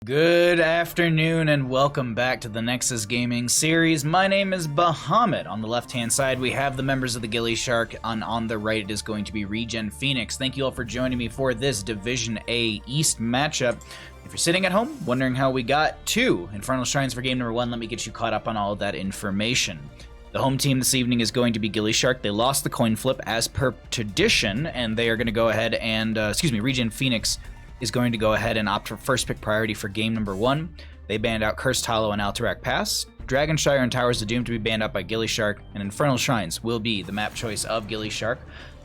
Good afternoon and welcome back to the Nexus Gaming series. My name is Bahamut. On the left-hand side, we have the members of the gillyShark, and on the right, it is going to be ReGen Phoenix. Thank you all for joining me for this Division A East matchup. If you're sitting at home wondering how we got to Infernal Shrines for game number 1, let me get you caught up on all of that information. The home team this evening is going to be gillyShark. They lost the coin flip as per tradition, and they are going to go ahead and, ReGen Phoenix is going to go ahead and opt for first pick priority for game number 1. They banned out Cursed Hollow and Alterac Pass. Dragonshire and Towers of Doom to be banned out by gillyShark, and Infernal Shrines will be the map choice of gillyShark.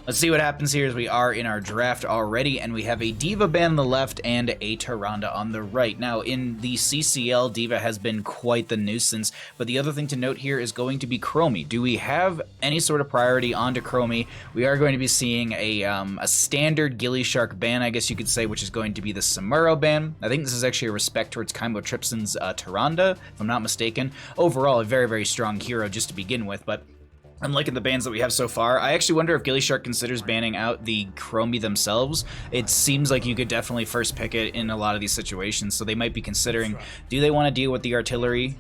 Let's see what happens here as we are in our draft already, and we have a D.Va ban on the left and a Tyrande on the right. Now, in the CCL, D.Va has been quite the nuisance, but the other thing to note here is going to be Chromie. Do we have any sort of priority onto Chromie? We are going to be seeing a standard gillyShark ban, I guess you could say, which is going to be the Samuro ban. I think this is actually a respect towards Chimbotripson's Tyrande, if I'm not mistaken. Overall, a very, very strong hero just to begin with, but I'm liking the bans that we have so far. I actually wonder if gillyShark considers banning out the Chromie themselves. It seems like you could definitely first pick it in a lot of these situations, so they might be considering, do they want to deal with the artillery?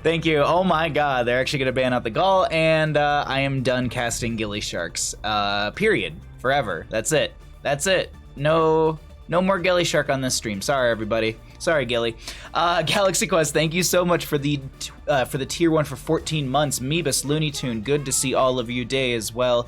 Thank you. Oh my god, they're actually going to ban out the Gaul, and I am done casting gillySharks. Period. Forever. That's it. That's it. No more gillyShark on this stream. Sorry, everybody. Sorry, Gilly. Galaxy Quest, thank you so much for the tier 1 for 14 months. Meebus, Looney Tune, good to see all of you day as well.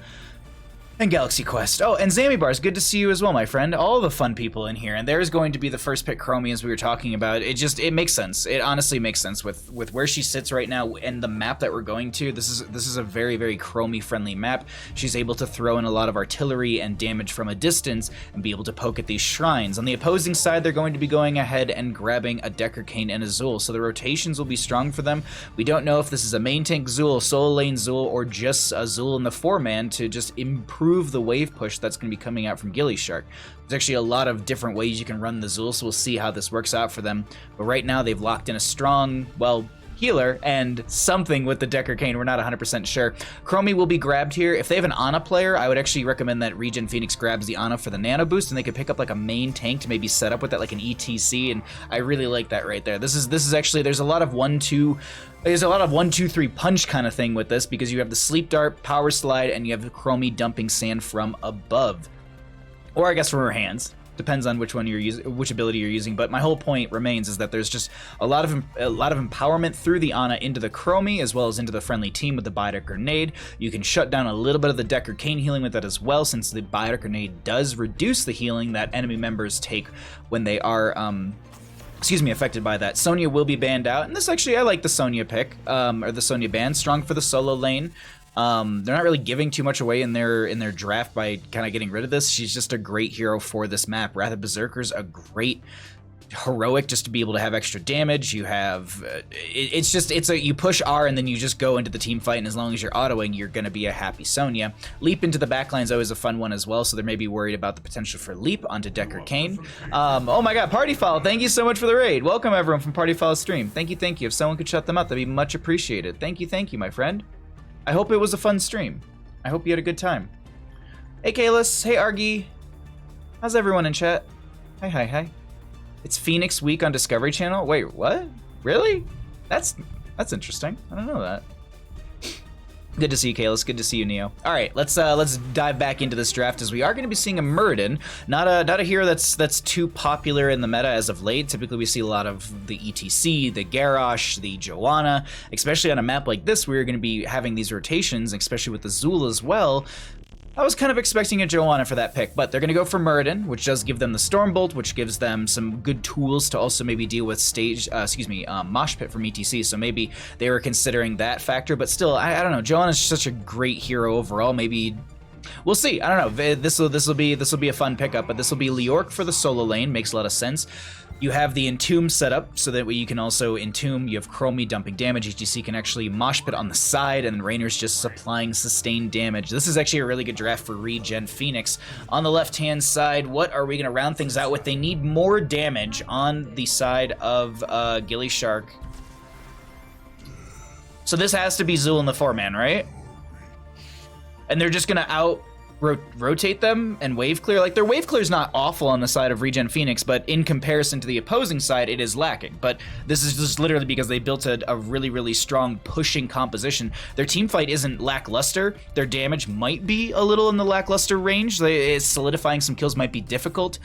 And Galaxy Quest. Oh, and Zammy Bars, good to see you as well, my friend. All the fun people in here. And there's going to be the first pick Chromie as we were talking about. It makes sense. It honestly makes sense with where she sits right now and the map that we're going to. This is a very, very Chromie friendly map. She's able to throw in a lot of artillery and damage from a distance and be able to poke at these shrines. On the opposing side, they're going to be going ahead and grabbing a Decker Cane and a Zul. So the rotations will be strong for them. We don't know if this is a main tank Zul, solo lane Zul, or just a Zul in the 4-man to just improve the wave push that's going to be coming out from gillyShark. There's actually a lot of different ways you can run the Zul, so we'll see how this works out for them. But right now they've locked in a strong, well, healer and something with the Decker Cane. We're not 100% sure. Chromie will be grabbed here. If they have an Ana player, I would actually recommend that ReGen Phoenix grabs the Ana for the nano boost, and they could pick up like a main tank to maybe set up with that, like an ETC, and I really like that right there. This is actually, there's a lot of 1-2-3 punch kind of thing with this, because you have the Sleep Dart, Power Slide, and you have the Chromie dumping sand from above. Or I guess from her hands. Depends on which one you're using, which ability you're using. But my whole point remains is that there's just a lot of empowerment through the Ana into the Chromie as well as into the friendly team with the Biotic Grenade. You can shut down a little bit of the Decker Cane healing with that as well, since the Biotic Grenade does reduce the healing that enemy members take when they are affected by that. Sonya will be banned out, and this actually, I like the Sonya pick, or the Sonya ban. Strong for the solo lane. They're not really giving too much away in their draft by kind of getting rid of this. She's just a great hero for this map. Wrath of Berserker's a great heroic just to be able to have extra damage. You have you push R and then you just go into the team fight, and as long as you're autoing, you're going to be a happy Sonya. Leap into the backline is always a fun one as well, so they may be worried about the potential for leap onto Decker Cane. Oh my god, Party Foul, thank you so much for the raid. Welcome everyone from Party Foul stream. Thank you. If someone could shut them up, that'd be much appreciated. Thank you, my friend. I hope it was a fun stream. I hope you had a good time. Hey Kalis, hey Argy. How's everyone in chat? Hi. It's Phoenix Week on Discovery Channel. Wait, what? Really? That's interesting. I don't know that. Good to see you, Kalis. Good to see you, Neo. All right, let's dive back into this draft, as we are going to be seeing a Muradin, not a hero that's too popular in the meta as of late. Typically, we see a lot of the ETC, the Garrosh, the Joanna, especially on a map like this, where you're going to be having these rotations, especially with the Zul as well. I was kind of expecting a Joanna for that pick, but they're going to go for Muradin, which does give them the Stormbolt, which gives them some good tools to also maybe deal with Mosh Pit from ETC, so maybe they were considering that factor, but still, I don't know, Joanna's such a great hero overall. Maybe we'll see. I don't know. This will be a fun pickup, but this will be Leorc for the solo lane. Makes a lot of sense. You have the Entomb set up so that way you can also Entomb. You have Chromie dumping damage. HGC can actually Mosh Pit on the side, and Rainer's just supplying sustained damage. This is actually a really good draft for ReGen Phoenix. On the left-hand side, what are we going to round things out with? They need more damage on the side of gillyShark. So this has to be Zul in the 4-man, right? And they're just going to rotate them and wave clear. Like, their wave clear is not awful on the side of ReGen Phoenix, but in comparison to the opposing side, it is lacking. But this is just literally because they built a really, really strong pushing composition. Their team fight isn't lackluster. Their damage might be a little in the lackluster range. Solidifying some kills might be difficult.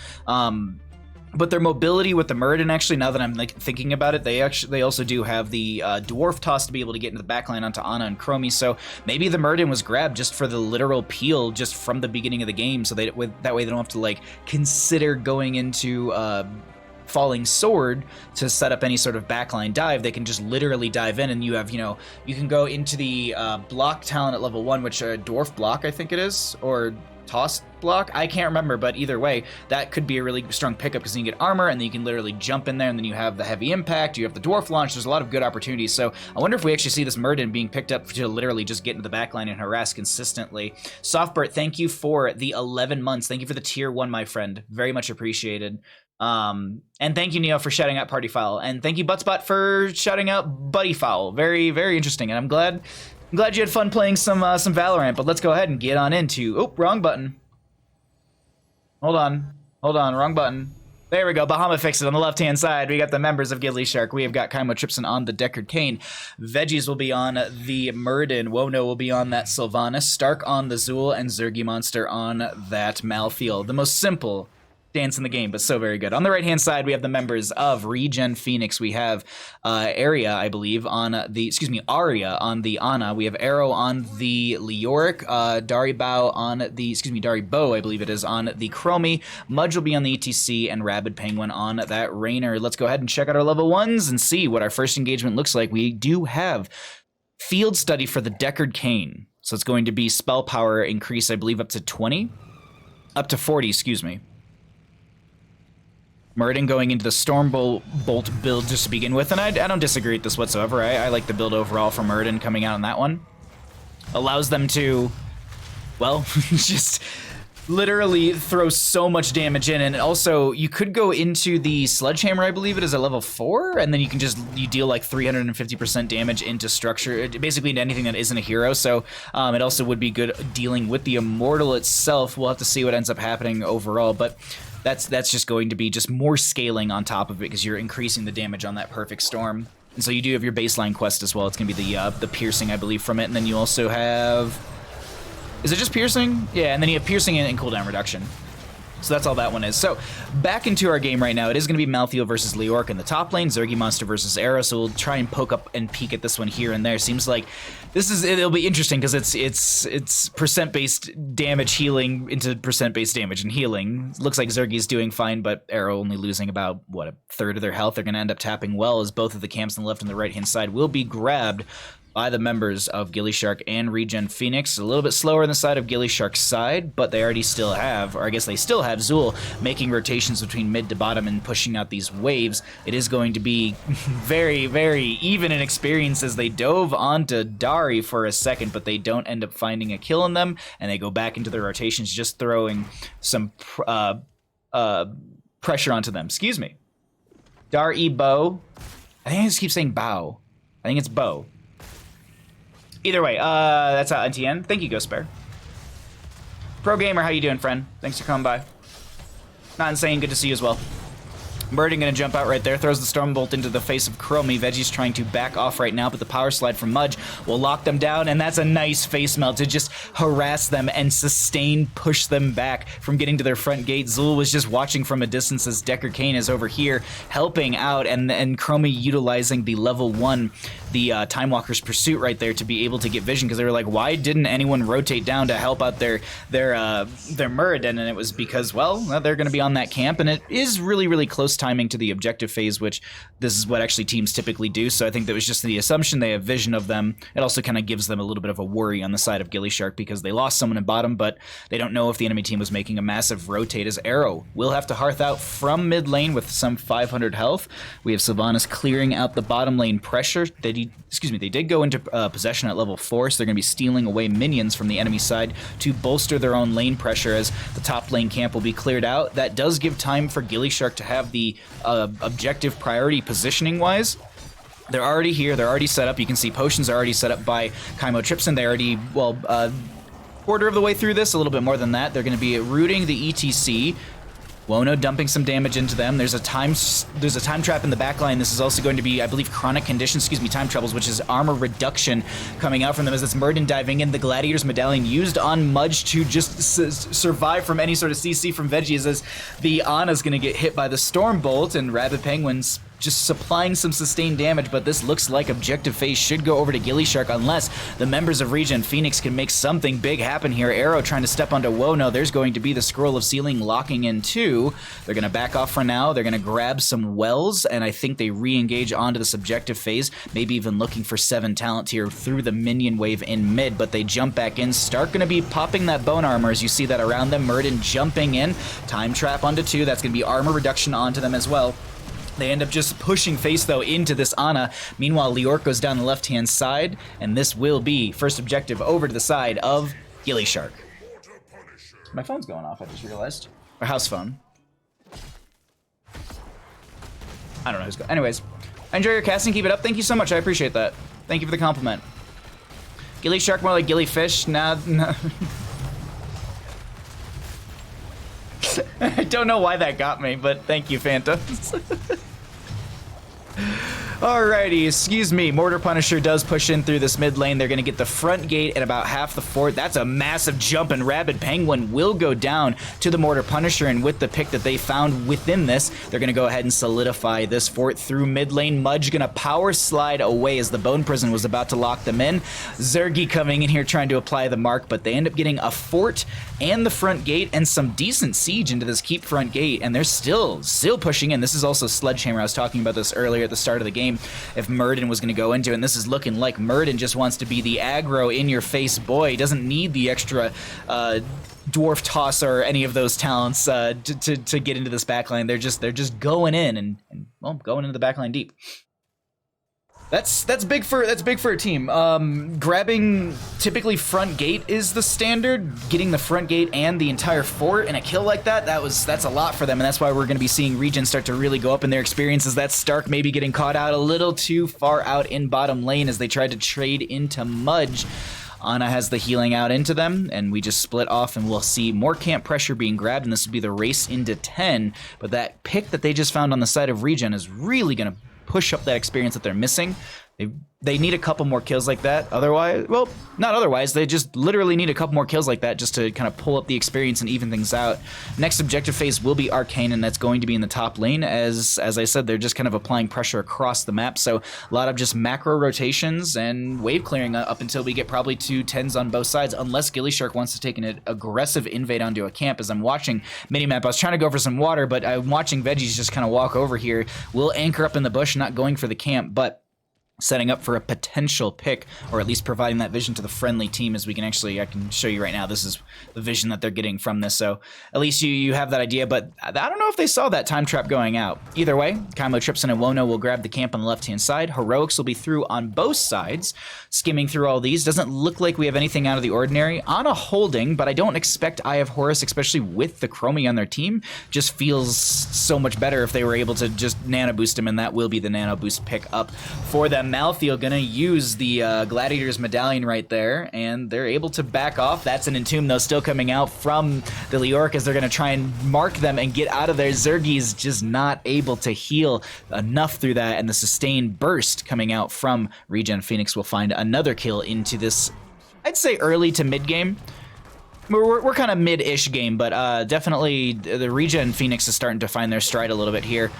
But their mobility with the Muradin, actually, now that I'm like thinking about it, they also do have the Dwarf Toss to be able to get into the backline onto Ana and Chromie, so maybe the Muradin was grabbed just for the literal peel just from the beginning of the game, so that way they don't have to like consider going into Falling Sword to set up any sort of backline dive. They can just literally dive in, and you have, you can go into the block talent at level 1, which Dwarf Block, I think it is, or Toss Block, I can't remember, but either way, that could be a really strong pickup because you can get armor, and then you can literally jump in there, and then you have the heavy impact, you have the Dwarf Launch. There's a lot of good opportunities, so I wonder if we actually see this Muradin being picked up to literally just get into the backline and harass consistently. Softbert, thank you for the 11 months. Thank you for the tier 1, my friend. Very much appreciated. And thank you, Neo, for shouting out Party Foul, and thank you, Butspot, for shouting out Buddy Foul. Very, very interesting, and I'm glad you had fun playing some Valorant, but let's go ahead and get on into... Oh, wrong button. Hold on, wrong button. There we go, Bahama fixed it. On the left-hand side, we got the members of gillyShark. We have got Chymotrypsin on the Deckard Cain. Veggies will be on the Muradin. Wono will be on that Sylvanas. Stark on the Zool, and Zergy Monster on that Malthael. The most simple dance in the game, but so very good. On the right-hand side, we have the members of ReGen Phoenix. We have Arya, I believe, on the, Arya on the Ana. We have Arrow on the Leoric, Daribao on the, Daribo, I believe it is, on the Chromie. Mudge will be on the ETC, and Rabid Penguin on that Raynor. Let's go ahead and check out our level 1s and see what our first engagement looks like. We do have Field Study for the Deckard Cain. So it's going to be spell power increase, I believe, up to 40, excuse me. Muradin going into the Stormbolt build just to begin with, and I don't disagree with this whatsoever. I like the build overall from Muradin coming out on that one. Allows them to, well, just literally throw so much damage in, and also you could go into the Sledgehammer, I believe it is, at level 4, and then you can you deal like 350% damage into structure, basically into anything that isn't a hero, so it also would be good dealing with the Immortal itself. We'll have to see what ends up happening overall, but that's just going to be just more scaling on top of it because you're increasing the damage on that Perfect Storm. And so you do have your baseline quest as well. It's going to be the piercing, I believe, from it. And then you also have... Is it just piercing? Yeah, and then you have piercing and cooldown reduction. So that's all that one is. So back into our game right now. It is going to be Malthael versus Leoric in the top lane, Zergy Monster versus Arrow. So we'll try and poke up and peek at this one here and there. Seems like it'll be interesting because it's percent-based damage healing into percent-based damage and healing. Looks like Zergy's doing fine, but Arrow only losing about, what, a third of their health. They're going to end up tapping well as both of the camps on the left and the right-hand side will be grabbed by the members of gillyShark and ReGen Phoenix. A little bit slower on the side of gillyShark's side, but they already still have, or I guess they still have, Zool making rotations between mid to bottom and pushing out these waves. It is going to be very, very even in experience as they dove onto Dari for a second, but they don't end up finding a kill on them, and they go back into their rotations, just throwing some pressure onto them. Excuse me. Dar-E Bow. I think I just keep saying Bow. I think it's Bow. Either way, that's out NTN. Thank you, Ghost Bear. Pro Gamer, how you doing, friend? Thanks for coming by. Not insane, good to see you as well. Muradin gonna jump out right there, throws the Stormbolt into the face of Chromie. Veggie's trying to back off right now, but the power slide from Mudge will lock them down, and that's a nice face melt to just harass them and push them back from getting to their front gate. Zool was just watching from a distance as Deckard Cain is over here helping out, and Chromie utilizing the level 1, the Time Walker's Pursuit right there to be able to get vision, because they were like, why didn't anyone rotate down to help out their Muradin? And it was because, well, they're gonna be on that camp, and it is really, really close timing to the objective phase, which this is what actually teams typically do, so I think that was just the assumption. They have vision of them. It also kind of gives them a little bit of a worry on the side of gillyShark because they lost someone in bottom, but they don't know if the enemy team was making a massive rotate, as Arrow will have to hearth out from mid lane with some 500 health. We have Sylvanas clearing out the bottom lane pressure. They did go into possession at level 4, so they're going to be stealing away minions from the enemy side to bolster their own lane pressure as the top lane camp will be cleared out. That does give time for gillyShark to have the objective priority positioning wise. They're already here, they're already set up. You can see potions are already set up by Chymotrypsin. They already, well, quarter of the way through this, a little bit more than that. They're going to be rooting the ETC. Wono dumping some damage into them. There's a time trap in the backline. This is also going to be, I believe, chronic condition, time troubles, which is armor reduction coming out from them as it's Murden diving in. The Gladiator's Medallion used on Mudge to just survive from any sort of CC from Veggies, as the Ana's going to get hit by the Storm Bolt, and Rabid Penguins just supplying some sustained damage, but this looks like objective phase should go over to gillyShark unless the members of ReGen Phoenix can make something big happen here. Arrow trying to step onto Wono. There's going to be the Scroll of Sealing locking in too. They're going to back off for now. They're going to grab some wells, and I think they re-engage onto this objective phase, maybe even looking for 7 talent here through the minion wave in mid, but they jump back in. Stark going to be popping that bone armor as you see that around them. Murden jumping in. Time trap onto 2. That's going to be armor reduction onto them as well. They end up just pushing face, though, into this Ana. Meanwhile, Liork goes down the left-hand side, and this will be first objective over to the side of gillyShark. My phone's going off, I just realized. Or house phone. I don't know who's going. Anyways, enjoy your casting. Keep it up. Thank you so much. I appreciate that. Thank you for the compliment. gillyShark, more like gillyfish. Nah. I don't know why that got me, but thank you, Fanta. Alrighty, excuse me. Mortar Punisher does push in through this mid lane. They're going to get the front gate at about half the fort. That's a massive jump, and Rabid Penguin will go down to the Mortar Punisher, and with the pick that they found within this, they're going to go ahead and solidify this fort through mid lane. Mudge going to power slide away as the Bone Prison was about to lock them in. Zergy coming in here trying to apply the mark, but they end up getting a fort and the front gate and some decent siege into this keep front gate, and they're still pushing in. This is also Sledgehammer. I was talking about this earlier at the start of the game. If Murden was going to go into it, and this is looking like Murden just wants to be the aggro in-your-face boy. He doesn't need the extra dwarf toss or any of those talents to get into this backline. They're just going in and well, going into the backline deep. That's big for a team. Grabbing typically front gate is the standard. Getting the front gate and the entire fort in a kill like that's a lot for them, and that's why we're going to be seeing ReGen start to really go up in their experiences. That Stark maybe getting caught out a little too far out in bottom lane as they tried to trade into Mudge. Ana has the healing out into them, and we just split off, and we'll see more camp pressure being grabbed, and this will be the race into 10. But that pick that they just found on the side of ReGen is really going to push up that experience that they're missing. They need a couple more kills like that. Otherwise, well, not otherwise. They just literally need a couple more kills like that just to kind of pull up the experience and even things out. Next objective phase will be Arcane, and that's going to be in the top lane. As I said, they're just kind of applying pressure across the map. So a lot of just macro rotations and wave clearing up until we get probably 2 10s on both sides, unless gillyShark wants to take an aggressive invade onto a camp. As I'm watching minimap, I was trying to go for some water, but I'm watching Veggies just kind of walk over here. We'll anchor up in the bush, not going for the camp, but setting up for a potential pick, or at least providing that vision to the friendly team, as we can actually, I can show you right now, this is the vision that they're getting from this, so at least you have that idea, but I don't know if they saw that time trap going out. Either way, Kaimo Tripson and Wono will grab the camp on the left-hand side. Heroics will be through on both sides, skimming through all these. Doesn't look like we have anything out of the ordinary. Ana holding, but I don't expect Eye of Horus, especially with the Chromie on their team, just feels so much better if they were able to just nano boost him, and that will be the nano boost pick up for them. Malthael gonna use the Gladiator's Medallion right there, and they're able to back off. That's an Entomb, though, still coming out from the Liork as they're gonna try and mark them and get out of there. Zergy's just not able to heal enough through that, and the sustained burst coming out from ReGen Phoenix will find another kill into this, I'd say, early to mid-game. We're kind of mid-ish game, but definitely the ReGen Phoenix is starting to find their stride a little bit here.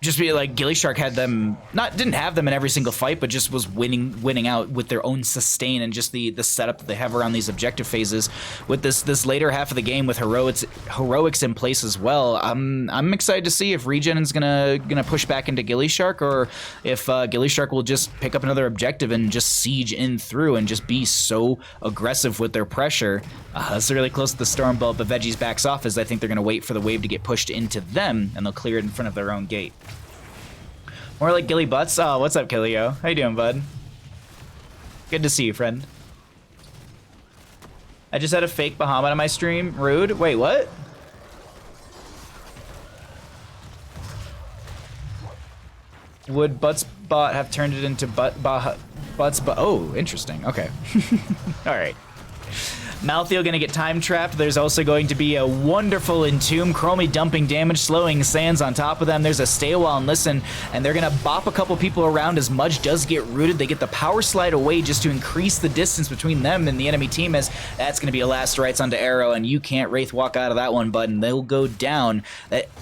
Just be like gillyShark had them, didn't have them in every single fight, but just was winning out with their own sustain and just the setup that they have around these objective phases. With this later half of the game with heroics in place as well, I'm excited to see if ReGen is gonna push back into gillyShark, or if gillyShark will just pick up another objective and just siege in through and just be so aggressive with their pressure. It's really close to the Storm Bolt, but Veggies backs off as I think they're gonna wait for the wave to get pushed into them, and they'll clear it in front of their own gate. More like Gilly Butts. Oh, what's up, Killio? How you doing, bud? Good to see you, friend. I just had a fake Bahamut on my stream. Rude. Wait, what? Would Butts Bot have turned it into Butts Bot? Oh, interesting. Okay. All right. Malthael gonna get time trapped. There's also going to be a wonderful Entomb, Chromie dumping damage, slowing Sands on top of them. There's a stay a while and listen, and they're gonna bop a couple people around as Mudge does get rooted. They get the power slide away just to increase the distance between them and the enemy team, as that's gonna be a last rites onto Arrow, and you can't Wraith Walk out of that one, bud, and they'll go down.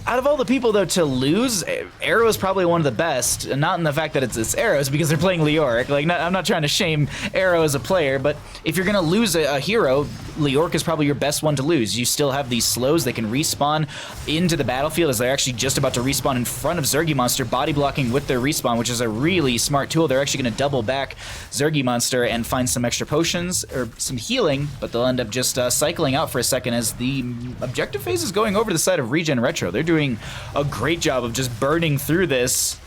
Out of all the people, though, to lose, Arrow is probably one of the best, not in the fact that it's Arrows, because they're playing Leoric. Like, I'm not trying to shame Arrow as a player, but if you're gonna lose a hero, Leoric is probably your best one to lose. You still have these slows that can respawn into the battlefield as they're actually just about to respawn in front of Zergy Monster, body blocking with their respawn, which is a really smart tool. They're actually going to double back Zergy Monster and find some extra potions or some healing, but they'll end up just cycling out for a second as the objective phase is going over to the side of ReGen Retro. They're doing a great job of just burning through this.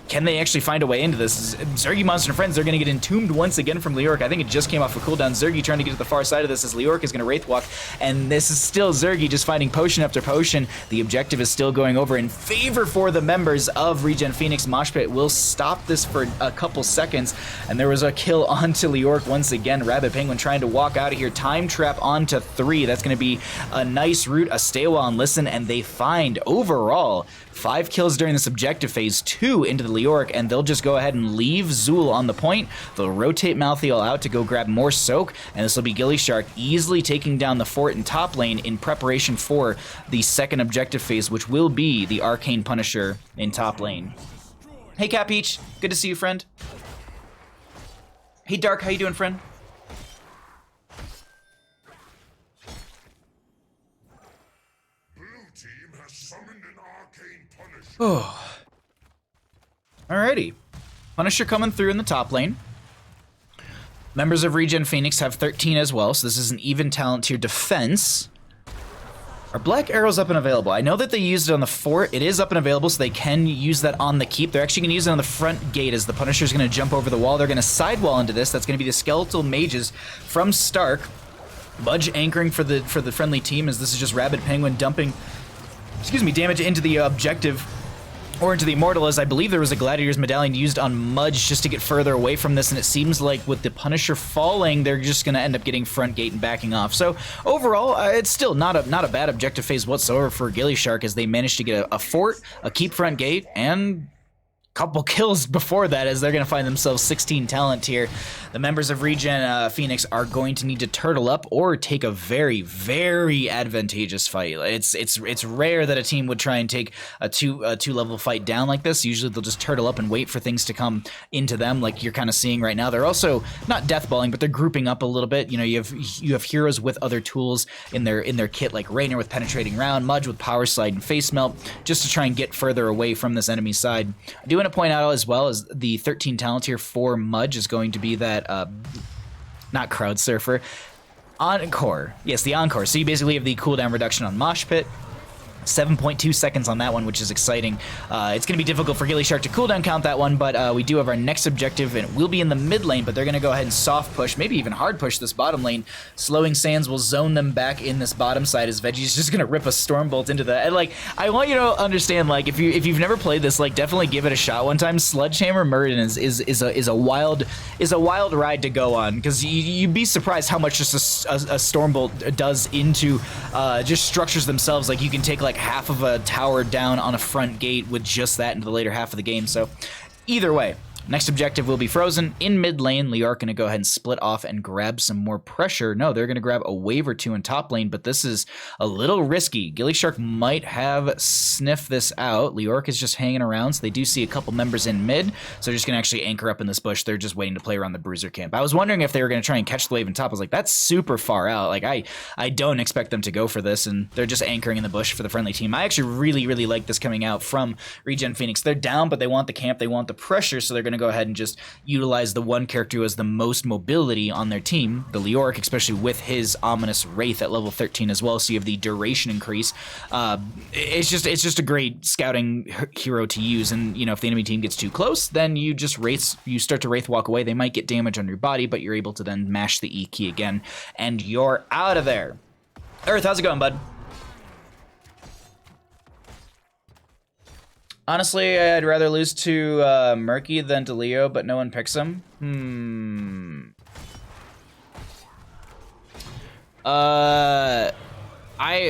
Can they actually find a way into this? Zergy Monster and friends, they're going to get entombed once again from Leoric. I think it just came off a cooldown. Zergy trying to get to the far side of this as Leoric is going to Wraith Walk, and this is still Zergy just finding potion after potion. The objective is still going over in favor for the members of ReGen Phoenix. Mosh Pit will stop this for a couple seconds, and there was a kill onto Leoric once again. Rabbit Penguin trying to walk out of here. Time Trap onto 3. That's going to be a nice route, a stay a while and listen, and they find overall 5 kills during this objective phase, 2 into the Leoric, and they'll just go ahead and leave Zool on the point. They'll rotate Malthael out to go grab more soak, and this will be gillyShark easily taking down the fort in top lane in preparation for the second objective phase, which will be the Arcane Punisher in top lane. Hey Cat Peach, good to see you, friend. Hey Dark, how you doing, friend? Oh. Alrighty. Punisher coming through in the top lane. Members of ReGen Phoenix have 13 as well, so this is an even talent tier defense. Are Black Arrows up and available? I know that they used it on the fort. It is up and available, so they can use that on the keep. They're actually going to use it on the front gate as the Punisher's going to jump over the wall. They're going to sidewall into this. That's going to be the Skeletal Mages from Stark. Mudge anchoring for the friendly team, as this is just Rabbit Penguin dumping, damage into the objective, or into the Immortal, as I believe there was a Gladiator's Medallion used on Mudge just to get further away from this, and it seems like with the Punisher falling, they're just going to end up getting front gate and backing off. So overall, it's still not a bad objective phase whatsoever for gillyShark, as they managed to get a fort, a keep front gate, and couple kills before that, as they're going to find themselves 16 talent tier. The members of ReGen Phoenix are going to need to turtle up or take a very, very advantageous fight. It's rare that a team would try and take a two level fight down like this. Usually they'll just turtle up and wait for things to come into them, like you're kind of seeing right now. They're also not deathballing, but they're grouping up a little bit. You know, you have heroes with other tools in their kit, like Raynor with penetrating round, Mudge with power slide and face melt, just to try and get further away from this enemy side. I do want to point out as well as the 13 talent tier for Mudge is going to be that not Crowd Surfer, Encore. Yes, the Encore. So you basically have the cooldown reduction on Mosh Pit. 7.2 seconds on that one, which is exciting. It's going to be difficult for gillyShark to cooldown count that one, but we do have our next objective, and it will be in the mid lane, but they're going to go ahead and soft push, maybe even hard push this bottom lane. Slowing Sands will zone them back in this bottom side, as Veggie's just going to rip a Stormbolt into that. And, like, I want you to understand, like, if you've never played this, like, definitely give it a shot one time. Sledgehammer Murden is a wild ride to go on, because you'd be surprised how much just a Stormbolt does into just structures themselves. Like, you can take, like, half of a tower down on a front gate with just that into the later half of the game. So either way, next objective will be frozen in mid lane. Leoric going to go ahead and split off and grab some more pressure. No, they're going to grab a wave or two in top lane, but this is a little risky. gillyShark might have sniffed this out. Leoric is just hanging around, so they do see a couple members in mid, so they're just going to actually anchor up in this bush. They're just waiting to play around the bruiser camp. I was wondering if they were going to try and catch the wave in top. I was like, that's super far out. Like, I don't expect them to go for this, and they're just anchoring in the bush for the friendly team. I actually really like this coming out from ReGen Phoenix. They're down, but they want the camp, they want the pressure, so they're going to go ahead and just utilize the one character who has the most mobility on their team, the Leoric, especially with his ominous Wraith at level 13 as well, so you have the duration increase. It's just a great scouting hero to use, and you know, if the enemy team gets too close, then you just start to Wraith walk away. They might get damage on your body, but you're able to then mash the E key again, and you're out of there. Earth, how's it going, bud? Honestly, I'd rather lose to Murky than to Leo, but no one picks him.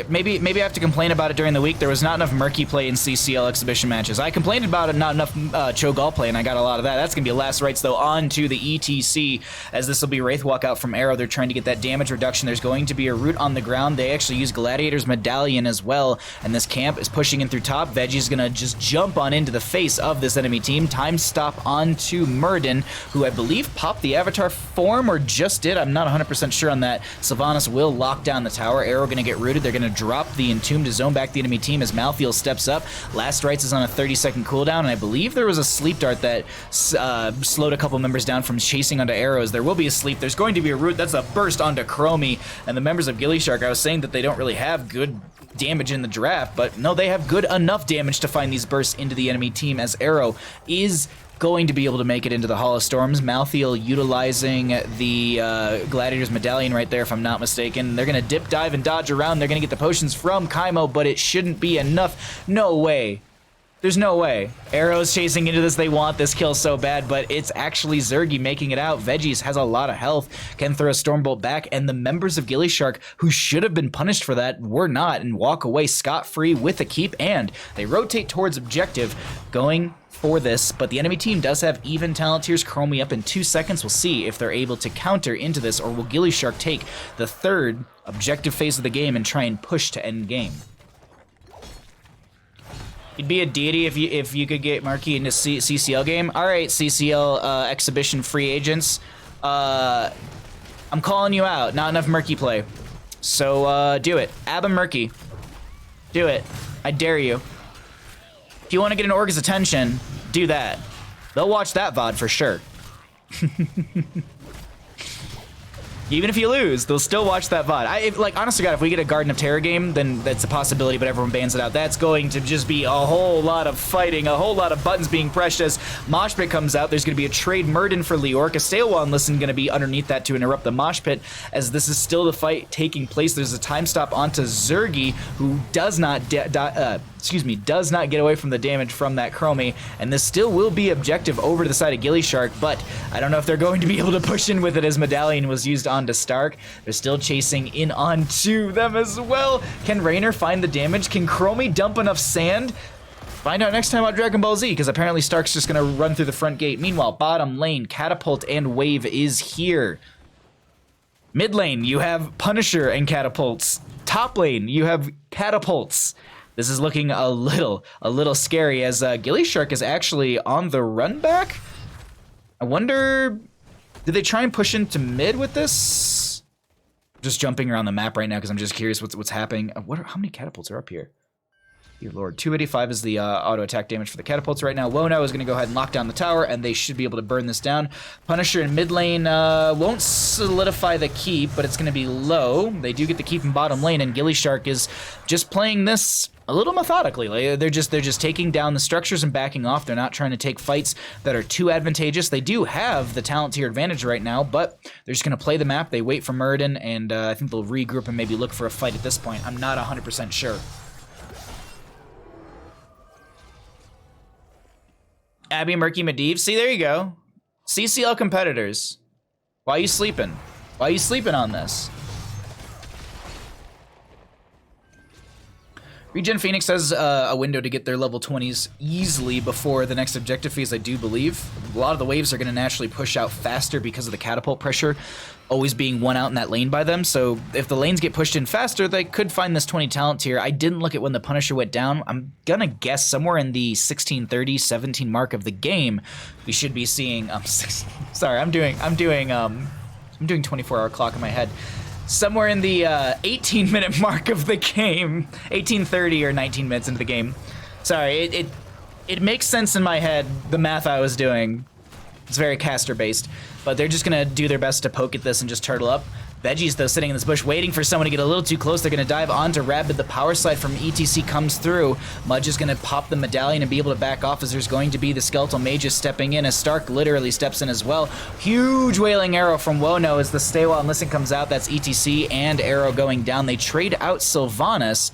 Maybe I have to complain about it during the week. There was not enough murky play in CCL exhibition matches. I complained about it, not enough Cho'Gall play, and I got a lot of that. That's going to be last rights, though, on to the ETC, as this will be Wraith Walkout from Arrow. They're trying to get that damage reduction. There's going to be a root on the ground. They actually use Gladiator's Medallion as well, and this camp is pushing in through top. Veggie's going to just jump on into the face of this enemy team. Time stop onto Muradin, who I believe popped the Avatar form, or just did. I'm not 100% sure on that. Sylvanas will lock down the tower. Arrow going to get rooted. They're going to drop the Entomb to zone back the enemy team as Malthael steps up. Last Rites is on a 30-second cooldown, and I believe there was a sleep dart that slowed a couple members down from chasing onto arrows. There will be a sleep. There's going to be a root. That's a burst onto Chromie, and the members of gillyShark, I was saying that they don't really have good damage in the draft, but no, they have good enough damage to find these bursts into the enemy team, as Arrow is going to be able to make it into the Hall of Storms. Malthael utilizing the Gladiator's Medallion right there, if I'm not mistaken. They're going to dip, dive, and dodge around. They're going to get the potions from Kaimo, but it shouldn't be enough. No way. There's no way. Arrow's chasing into this. They want this kill so bad, but it's actually Zergy making it out. Veggies has a lot of health, can throw a Stormbolt back, and the members of gillyShark, who should have been punished for that, were not, and walk away scot-free with a keep, and they rotate towards objective, going for this, but the enemy team does have even talent tiers. Chromie up in 2 seconds. We'll see if they're able to counter into this, or will gillyShark take the third objective phase of the game and try and push to end game. You'd be a deity if you could get Marquis into CCL game. All right, CCL exhibition free agents. I'm calling you out. Not enough Murky play. So do it. Abba Murky. Do it. I dare you. If you want to get an Org's attention, do that. They'll watch that VOD for sure. Even if you lose, they'll still watch that VOD. Like, honest to God, if we get a Garden of Terror game, then that's a possibility, but everyone bans it out. That's going to just be a whole lot of fighting, a whole lot of buttons being pressed as Mosh Pit comes out. There's going to be a trade Muradin for Leorc. A Stalewa and Listen going to be underneath that to interrupt the Mosh Pit, as this is still the fight taking place. There's a time stop onto Zergy, who does not does not get away from the damage from that Chromie, and this still will be objective over to the side of gillyShark, but I don't know if they're going to be able to push in with it, as Medallion was used onto Stark. They're still chasing in onto them as well. Can Raynor find the damage? Can Chromie dump enough sand? Find out next time on Dragon Ball Z, because apparently Stark's just going to run through the front gate. Meanwhile, bottom lane, Catapult and Wave is here. Mid lane, you have Punisher and Catapults. Top lane, you have Catapults. This is looking a little scary, as gillyShark is actually on the run back. I wonder, did they try and push into mid with this? Just jumping around the map right now because I'm just curious what's happening. How many catapults are up here? Dear Lord, 285 is the auto attack damage for the catapults right now. Wono is going to go ahead and lock down the tower, and they should be able to burn this down. Punisher in mid lane won't solidify the keep, but it's going to be low. They do get the keep in bottom lane, and gillyShark is just playing this a little methodically. Like, they're just taking down the structures and backing off. They're not trying to take fights that are too advantageous. They do have the talent tier advantage right now, but they're just going to play the map. They wait for Muradin, and I think they'll regroup and maybe look for a fight at this point. I'm not 100% sure. Abby, Murky, Medivh. See, there you go. CCL competitors. Why are you sleeping? Why are you sleeping on this? ReGen Phoenix has a window to get their level 20s easily before the next objective phase, I do believe. A lot of the waves are going to naturally push out faster because of the catapult pressure always being one out in that lane by them. So if the lanes get pushed in faster, they could find this 20 talent tier. I didn't look at when the Punisher went down. I'm going to guess somewhere in the 16:30, 17 mark of the game, we should be seeing... sorry, I'm doing 24-hour clock in my head. Somewhere in the 18-minute mark of the game, 18:30 or 19 minutes into the game. Sorry, it makes sense in my head, the math I was doing. It's very caster-based, but they're just gonna do their best to poke at this and just turtle up. Veggie's, though, sitting in this bush waiting for someone to get a little too close. They're going to dive onto Rabid. The power slide from ETC comes through. Mudge is going to pop the medallion and be able to back off, as there's going to be the skeletal mages stepping in, as Stark literally steps in as well. Huge wailing arrow from Wono as the Stay While and Listen comes out. That's ETC and arrow going down. They trade out Sylvanas.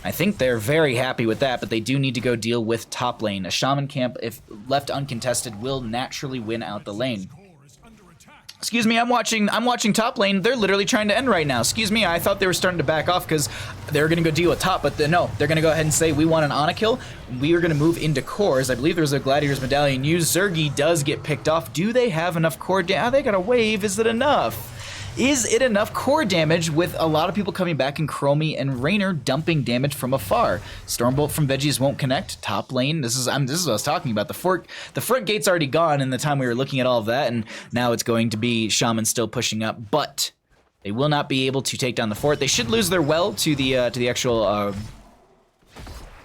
I think they're very happy with that, but they do need to go deal with top lane. A Shaman camp, if left uncontested, will naturally win out the lane. Excuse me, I'm watching top lane. They're literally trying to end right now. Excuse me, I thought they were starting to back off because they were going to go deal with top, but no, they're going to go ahead and say we want an Ana kill. We are going to move into cores. I believe there's a Gladiator's Medallion used. Zergy does get picked off. Do they have enough core damage? They got a wave. Is it enough? Is it enough core damage with a lot of people coming back and Chromie and Raynor dumping damage from afar? Stormbolt from Veggies won't connect. Top lane, this is what I was talking about. The front gate's already gone in the time we were looking at all of that, and now it's going to be Shaman still pushing up, but they will not be able to take down the fort. They should lose their well to the actual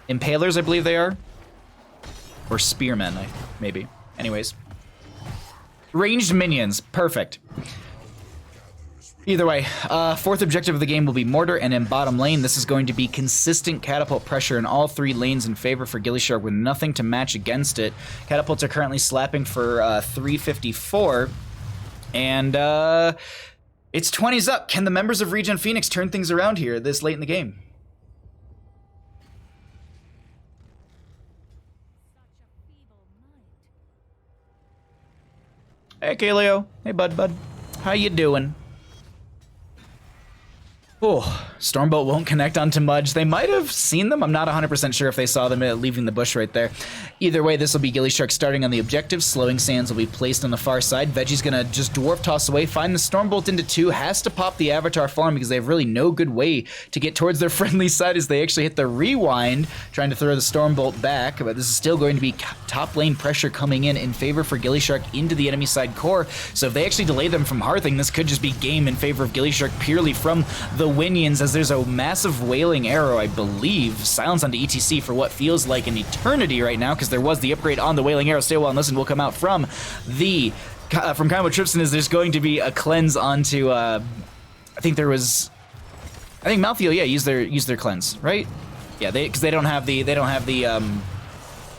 Impalers, I believe they are. Or Spearmen, maybe. Anyways. Ranged minions, perfect. Either way, fourth objective of the game will be Mortar, and in bottom lane, this is going to be consistent catapult pressure in all three lanes in favor for gillyShark with nothing to match against it. Catapults are currently slapping for 354, and it's 20s up. Can the members of ReGen Phoenix turn things around here this late in the game? Hey, Kaleo. Hey, bud. How you doing? Oh, Stormbolt won't connect onto Mudge. They might have seen them. I'm not 100% sure if they saw them leaving the bush right there. Either way, this will be gillyShark starting on the objective. Slowing Sands will be placed on the far side. Veggie's gonna just dwarf toss away, find the Stormbolt into 2, has to pop the Avatar farm because they have really no good way to get towards their friendly side as they actually hit the rewind, trying to throw the Stormbolt back. But this is still going to be top lane pressure coming in favor for gillyShark into the enemy side core. So if they actually delay them from hearthing, this could just be game in favor of gillyShark purely from the Winions, as there's a massive wailing arrow, I believe, silence onto ETC for what feels like an eternity right now, because there was the upgrade on the wailing arrow. Stay well and listen will come out from the from Combo Tripson. Is there's going to be a cleanse onto I think Malthael, yeah, use their cleanse, right? Yeah, because they don't have the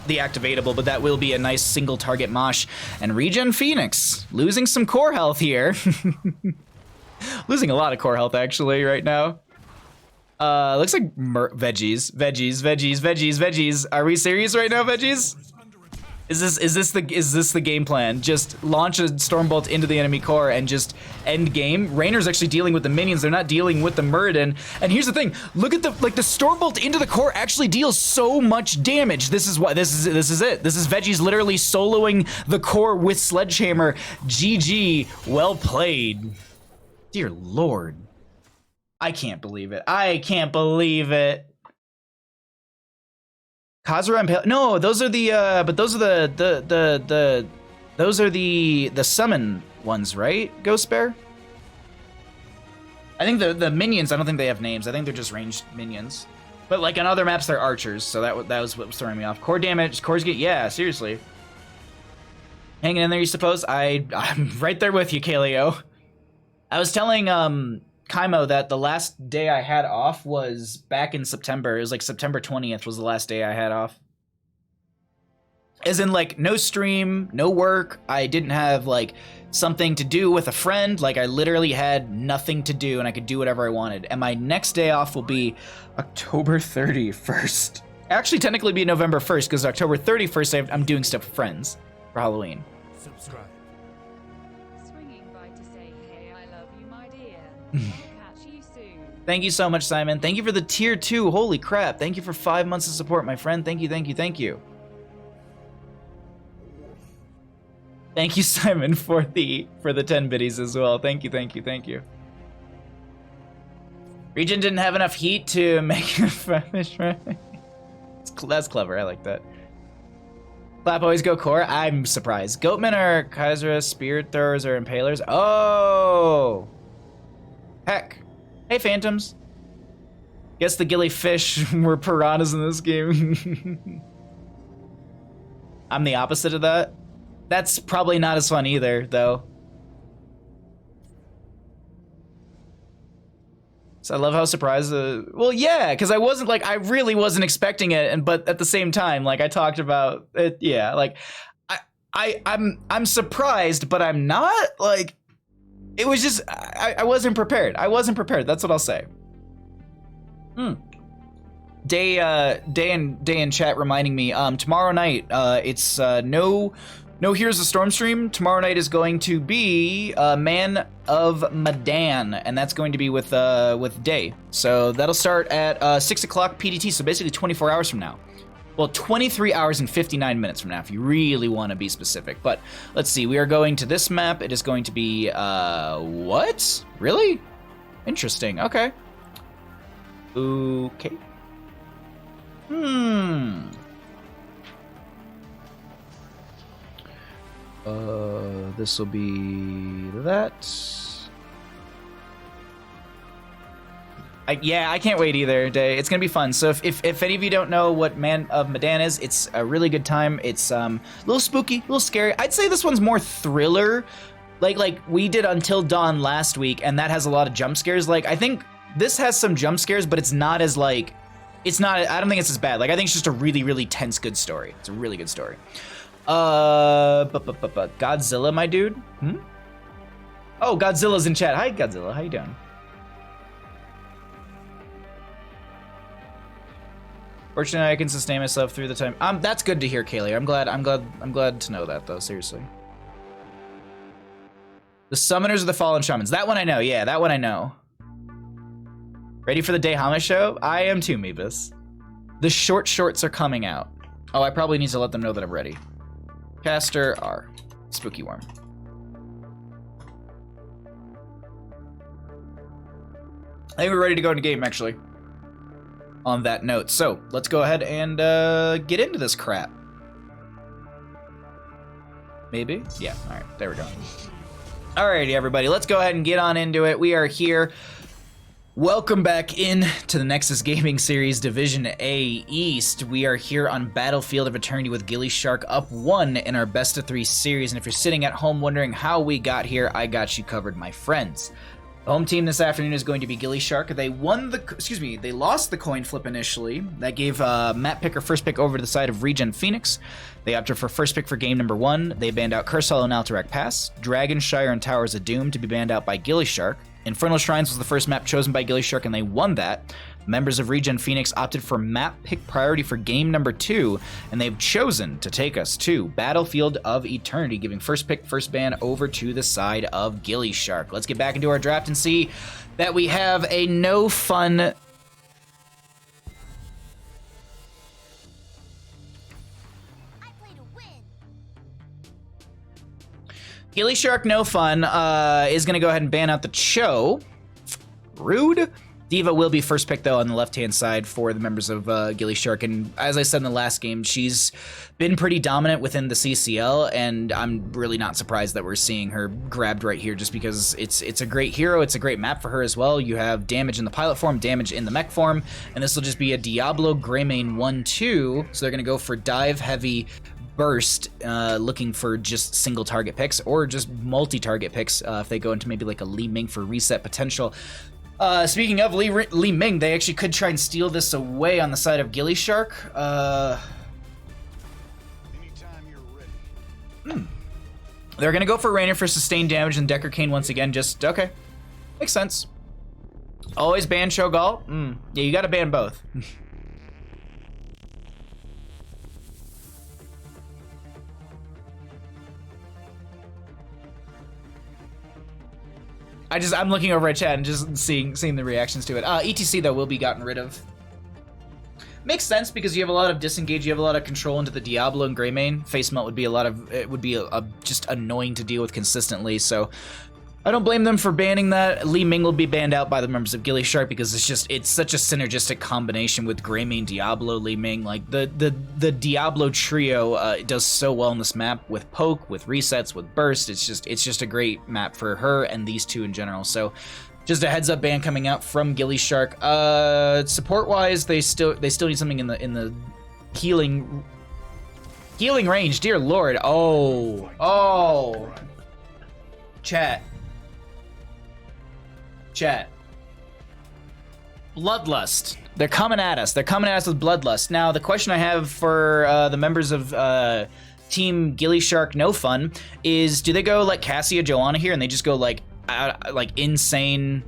activatable, but that will be a nice single target mosh. And ReGen Phoenix losing some core health here. Losing a lot of core health actually right now. Looks like veggies. Are we serious right now, Veggies? Is this the game plan? Just launch a Stormbolt into the enemy core and just end game? Raynor's actually dealing with the minions. They're not dealing with the Muradin. And here's the thing. Look at the Stormbolt into the core actually deals so much damage. This is it. This is Veggies literally soloing the core with Sledgehammer. GG. Well played. Dear Lord. I can't believe it. Khazra and no, those are the but those are the summon ones, right? Ghost Bear? I think the minions, I don't think they have names. I think they're just ranged minions. But like on other maps they're archers, so that was what was throwing me off. Core damage, cores get, yeah, seriously. Hanging in there, you suppose? I'm right there with you, Kaleo. I was telling Kaimo that the last day I had off was back in September. It was like September 20th was the last day I had off. As in, like, no stream, no work. I didn't have, like, something to do with a friend. Like, I literally had nothing to do and I could do whatever I wanted. And my next day off will be October 31st. Actually, technically be November 1st because October 31st I'm doing stuff with friends for Halloween. Subscribe. Catch you soon. Thank you so much, Simon. Thank you for the tier 2. Holy crap. Thank you for 5 months of support, my friend. Thank you. Thank you, Simon, for the 10 biddies as well. Thank you. ReGen didn't have enough heat to make a fish, right? That's clever. I like that. Clap always go core. I'm surprised. Goatmen are Kaiser, Spirit Throwers, or Impalers. Oh! Heck. Hey, Phantoms. Guess the gilly fish were piranhas in this game. I'm the opposite of that. That's probably not as fun either, though. So I love how surprised well, yeah, because I really wasn't expecting it, but at the same time, like I talked about it, yeah, like I'm surprised, but I'm not, like, it was just, I wasn't prepared. That's what I'll say. Day in chat reminding me, tomorrow night, it's no No Heroes of Stormstream. Tomorrow night is going to be Man of Medan, and that's going to be with Day. So that'll start at 6 o'clock PDT, so basically 24 hours from now. Well, 23 hours and 59 minutes from now, if you really want to be specific. But let's see, we are going to this map. It is going to be, what? Really? Interesting, okay. Okay. This will be that. Yeah, I can't wait either, Day. It's gonna be fun. So if any of you don't know what Man of Medan is, it's a really good time. It's a little spooky, a little scary. I'd say this one's more thriller. Like we did Until Dawn last week, and that has a lot of jump scares. Like I think this has some jump scares, but it's not as like, it's not. I don't think it's as bad. Like I think it's just a really, really tense, good story. It's a really good story. Godzilla, my dude. Oh, Godzilla's in chat. Hi, Godzilla. How you doing? Fortunately, I can sustain myself through the time. That's good to hear, Kaylee. I'm glad to know that, though. Seriously. The Summoners of the Fallen Shamans. That one I know. Yeah, that one I know. Ready for the Dayhama show? I am too, Meebus. The short shorts are coming out. Oh, I probably need to let them know that I'm ready. Caster R. Spooky Worm. I think we're ready to go into game, actually. On that note. So, let's go ahead and get into this crap. Maybe? Yeah, alright, there we go. Alrighty, everybody, let's go ahead and get on into it. We are here. Welcome back in to the Nexus Gaming Series Division A East. We are here on Battlefield of Eternity with gillyShark up 1 in our best of 3 series. And if you're sitting at home wondering how we got here, I got you covered, my friends. The home team this afternoon is going to be gillyShark. They lost the coin flip initially. That gave map picker first pick over to the side of ReGen Phoenix. They opted for first pick for game number 1. They banned out Curse Hollow and Alterac Pass. Dragonshire and Towers of Doom to be banned out by gillyShark. Infernal Shrines was the first map chosen by gillyShark, and they won that. Members of ReGen Phoenix opted for map pick priority for game number 2, and they've chosen to take us to Battlefield of Eternity, giving first pick, first ban over to the side of gillyShark. Let's get back into our draft and see that we have a no fun... gillyShark No Fun is going to go ahead and ban out the Cho. Rude. Diva will be first pick, though, on the left-hand side for the members of gillyShark. And as I said in the last game, she's been pretty dominant within the CCL, and I'm really not surprised that we're seeing her grabbed right here just because it's a great hero. It's a great map for her as well. You have damage in the pilot form, damage in the mech form, and this will just be a Diablo Greymane 1-2. So they're going to go for dive heavy burst, looking for just single target picks or just multi-target picks if they go into maybe like a Li Ming for reset potential. Speaking of Li Ming, they actually could try and steal this away on the side of gillyShark. Anytime you're ready. They're gonna go for Rainer for sustained damage and Decker Kane once again. Just okay, makes sense. Always ban Shogal. Yeah, you gotta ban both. I'm looking over at chat and just seeing the reactions to it. ETC though will be gotten rid of. Makes sense because you have a lot of disengage, you have a lot of control into the Diablo and Greymane. Face melt would be just annoying to deal with consistently. So I don't blame them for banning that. Li Ming will be banned out by the members of gillyShark because it's such a synergistic combination with Greymane, Diablo, Li Ming. Like the Diablo trio does so well on this map with poke, with resets, with burst. It's just a great map for her and these two in general. So just a heads up ban coming out from gillyShark. Support wise, they still need something in the healing range. Dear Lord. Oh. Chat. Bloodlust. They're coming at us. They're coming at us with Bloodlust. Now, the question I have for the members of Team gillyShark No Fun is, do they go like Cassia Joanna here and they just go like insane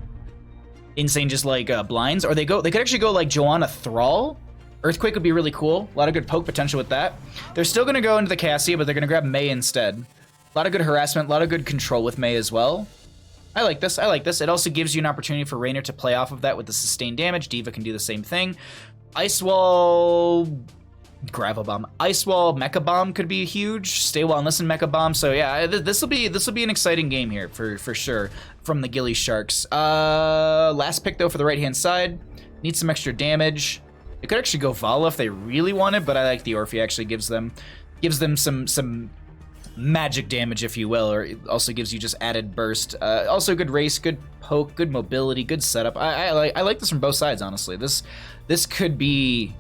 just like blinds? Or they could actually go like Joanna Thrall Earthquake would be really cool. A lot of good poke potential with that. They're still going to go into the Cassia, but they're going to grab Mei instead. A lot of good harassment, a lot of good control with Mei as well. I like this. I like this. It also gives you an opportunity for Raynor to play off of that with the sustained damage. D.Va can do the same thing. Ice Wall, Gravel Bomb. Ice Wall, Mecha Bomb could be huge. Stay While and Listen, Mecha Bomb. So yeah, this will be an exciting game here for sure from the gillySharks. Last pick though for the right hand side. Needs some extra damage. It could actually go Vala if they really wanted, but I like the Orphe. Actually gives them some magic damage, if you will, or it also gives you just added burst. Also good race, good poke, good mobility, good setup. I like this from both sides, honestly. This could be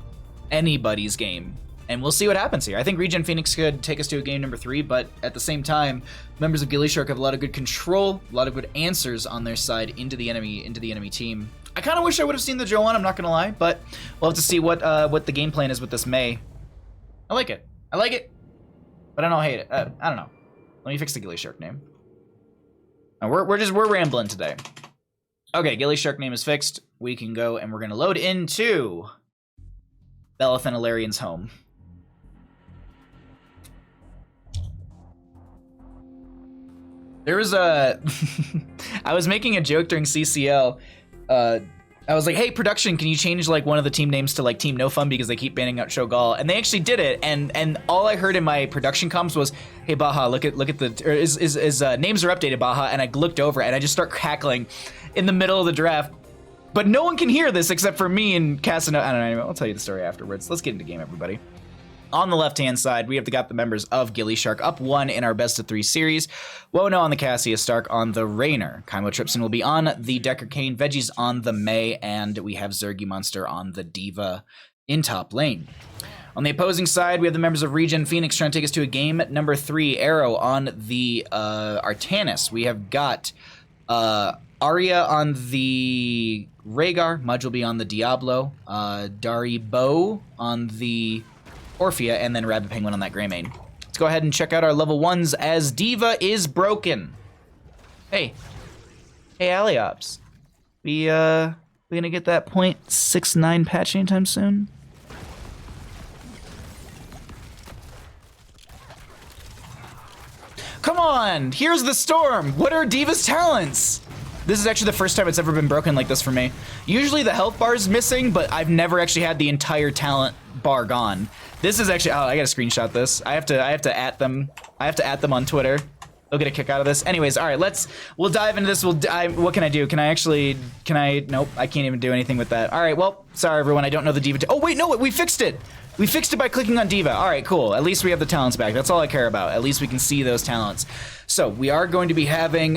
anybody's game, and we'll see what happens here. I think ReGen Phoenix could take us to a game number 3, but at the same time, members of gillyShark have a lot of good control, a lot of good answers on their side into the enemy team. I kind of wish I would have seen the Joe on, I'm not gonna lie, but we'll have to see what the game plan is with this Mei. I like it, but I don't hate it. I don't know. Let me fix the gillyShark name. We're rambling today. Okay, gillyShark name is fixed. We can go and we're gonna load into Belith and Alarian's home. There was a I was making a joke during CCL. I was like, hey, production, can you change like one of the team names to like Team No Fun because they keep banning out Shogal? And they actually did it, and all I heard in my production comms was, hey Baja, look at the names are updated, Baja, and I looked over and I just start cackling in the middle of the draft. But no one can hear this except for me and Casanova. I don't know, anyway, I'll tell you the story afterwards. Let's get into game, everybody. On the left-hand side, we have got the members of gillyShark up 1 in our best of 3 series. Wono on the Cassia, Stark on the Raynor. Kymo Tripson will be on the Decker Kane, Veggies on the Mei, and we have Zergy Monster on the D.Va in top lane. On the opposing side, we have the members of ReGen Phoenix trying to take us to a game number 3. Arrow on the Artanis. We have got Arya on the Rhaegar. Mudge will be on the Diablo. Dari Bo on the Orphea, and then Rabbit Penguin on that Greymane. Let's go ahead and check out our level 1s as D.Va is broken. Hey Aliops. We gonna get that 0.69 patch anytime soon? Come on! Here's the storm! What are D.Va's talents? This is actually the first time it's ever been broken like this for me. Usually the health bar is missing, but I've never actually had the entire talent bar gone. This is actually, oh, I gotta screenshot this. I have to at them. I have to at them on Twitter. They'll get a kick out of this. Anyways, all right, we'll dive into this. What can I do? Nope, I can't even do anything with that. All right, well, sorry everyone, I don't know the D.Va. Oh wait, no, we fixed it. We fixed it by clicking on D.Va. All right, cool. At least we have the talents back. That's all I care about. At least we can see those talents. So we are going to be having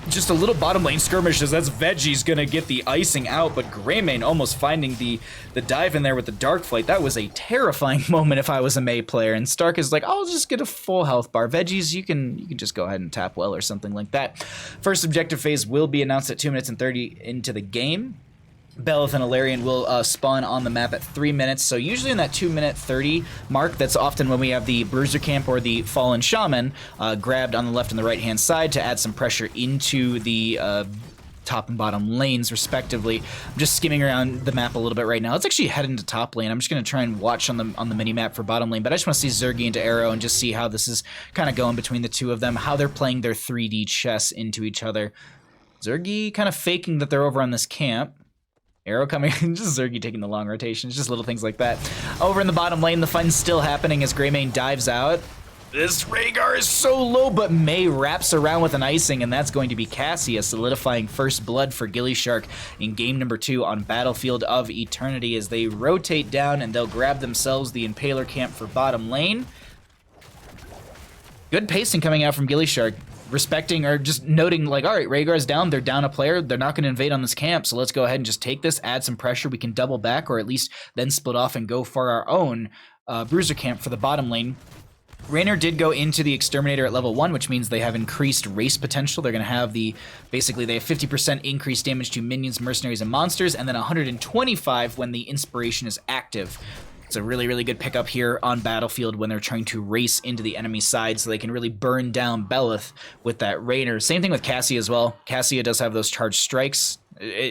just a little bottom lane skirmish as that's Veggie's gonna get the icing out, but Greymane almost finding the dive in there with the Dark Flight. That was a terrifying moment if I was a Mei player, and Stark is like, I'll just get a full health bar. Veggies, you can just go ahead and tap well or something like that. First objective phase will be announced at 2 minutes and 30 into the game. Belith and Alarian will spawn on the map at 3 minutes, so usually in that 2-minute 30 mark, that's often when we have the Bruiser Camp or the Fallen Shaman grabbed on the left and the right hand side to add some pressure into the top and bottom lanes respectively. I'm just skimming around the map a little bit right now. Let's actually head into top lane. I'm just going to try and watch on the mini map for bottom lane, but I just want to see Zergy into Arrow and just see how this is kind of going between the two of them, how they're playing their 3D chess into each other. Zergy kind of faking that they're over on this camp. Arrow coming in, just Zergy taking the long rotations, just little things like that. Over in the bottom lane, the fun's still happening as Greymane dives out. This Rhaegar is so low, but Mei wraps around with an icing, and that's going to be Cassia, solidifying first blood for gillyShark in game number 2 on Battlefield of Eternity as they rotate down and they'll grab themselves the Impaler camp for bottom lane. Good pacing coming out from gillyShark. Respecting or just noting like, all right, Rhaegar's down, they're down a player, they're not going to invade on this camp, so let's go ahead and just take this, add some pressure, we can double back or at least then split off and go for our own Bruiser camp for the bottom lane. Raynor did go into the Exterminator at level 1, which means they have increased race potential. They're going to have basically they have 50% increased damage to minions, mercenaries, and monsters, and then 125 when the Inspiration is active. It's a really, really good pickup here on Battlefield when they're trying to race into the enemy side so they can really burn down Belith with that Raynor. Same thing with Cassia as well. Cassia does have those charged strikes.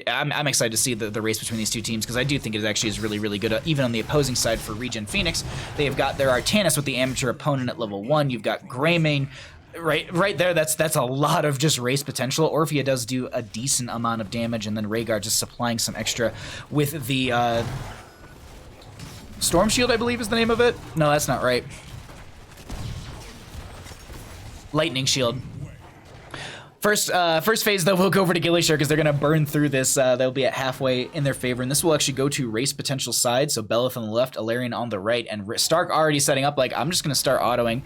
I'm excited to see the race between these two teams because I do think it actually is really, really good. Even on the opposing side for ReGen Phoenix, they have got their Artanis with the amateur opponent at level 1. You've got Greymane. Right there, that's a lot of just race potential. Orphea does do a decent amount of damage, and then Rhaegar just supplying some extra with the Storm Shield, I believe is the name of it. No, that's not right. Lightning Shield. First phase, though, we'll go over to gillyShark because they're going to burn through this. They'll be at halfway in their favor, and this will actually go to race potential side. So Beleth on the left, Alarion on the right, and Stark already setting up like, I'm just going to start autoing.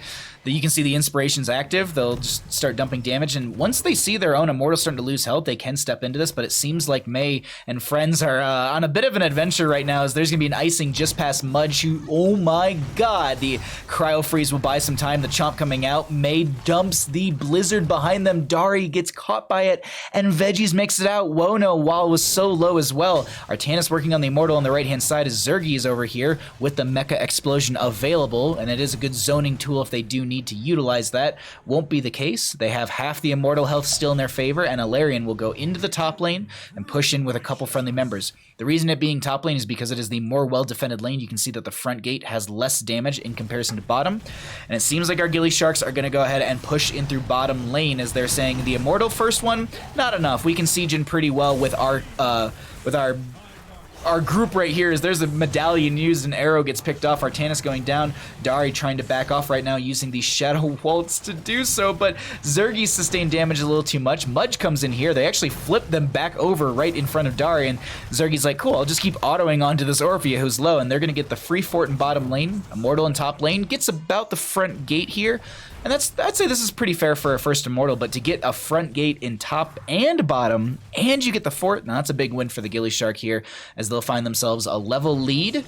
You can see the inspiration's active. They'll just start dumping damage, and once they see their own immortal starting to lose health, they can step into this, but it seems like May and friends are on a bit of an adventure right now as there's going to be an icing just past Mudge who, oh my god, the Cryo Freeze will buy some time. The Chomp coming out. May dumps the Blizzard behind them. Dari gets caught by it, and Veggies makes it out. Wono, while was so low as well. Artanis working on the Immortal on the right-hand side as Zergy is over here with the Mecha Explosion available, and it is a good zoning tool if they do need to utilize that. Won't be the case. They have half the Immortal health still in their favor, and Alarion will go into the top lane and push in with a couple friendly members. The reason it being top lane is because it is the more well-defended lane. You can see that the front gate has less damage in comparison to bottom, and it seems like our gillySharks are going to go ahead and push in through bottom lane as they're saying the Immortal first one, not enough. We can siege in pretty well with our group right here. Is there's a medallion used, an arrow gets picked off, Artanis going down, Dari trying to back off right now using the Shadow Waltz to do so, but Zergy sustained damage a little too much. Mudge comes in here, they actually flip them back over right in front of Dari, and Zergy's like, cool, I'll just keep autoing onto this Orphea who's low, and they're gonna get the free fort in bottom lane. Immortal in top lane, gets about the front gate here, and I'd say this is pretty fair for a first Immortal, but to get a front gate in top and bottom, and you get the fort, now that's a big win for the gillyShark here, as they'll find themselves a level lead.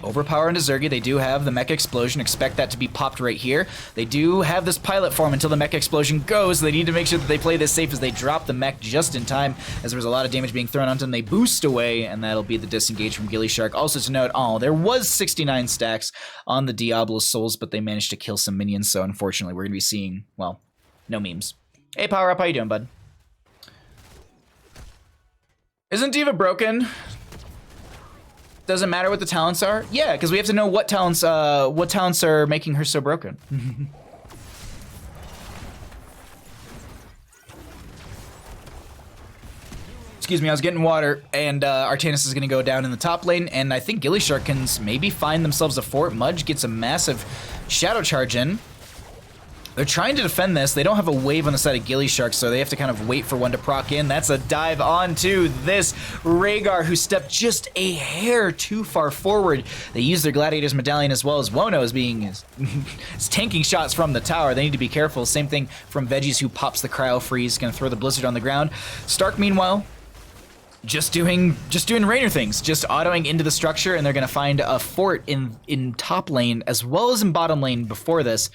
Overpower into Zergy. They do have the Mecha Explosion. Expect that to be popped right here. They do have this pilot form until the Mecha Explosion goes. They need to make sure that they play this safe as they drop the mech just in time, as there was a lot of damage being thrown onto them. They boost away, and that'll be the disengage from gillyShark. Also to note, there was 69 stacks on the Diablo's souls, but they managed to kill some minions, so unfortunately we're going to be seeing, well, no memes. Hey, Power Up, how you doing, bud? Isn't D.Va broken? Doesn't matter what the talents are? Yeah, because we have to know what talents are making her so broken. Excuse me, I was getting water, and Artanis is going to go down in the top lane, and I think gillyShark can maybe find themselves a fort. Mudge gets a massive shadow charge in. They're trying to defend this. They don't have a wave on the side of gillyShark, so they have to kind of wait for one to proc in. That's a dive onto this Rhaegar, who stepped just a hair too far forward. They use their Gladiator's Medallion as well as Wono is tanking shots from the tower. They need to be careful. Same thing from Veggies, who pops the Cryo Freeze, gonna throw the Blizzard on the ground. Stark, meanwhile, just doing Rainer things, just autoing into the structure, and they're gonna find a fort in top lane as well as in bottom lane before this.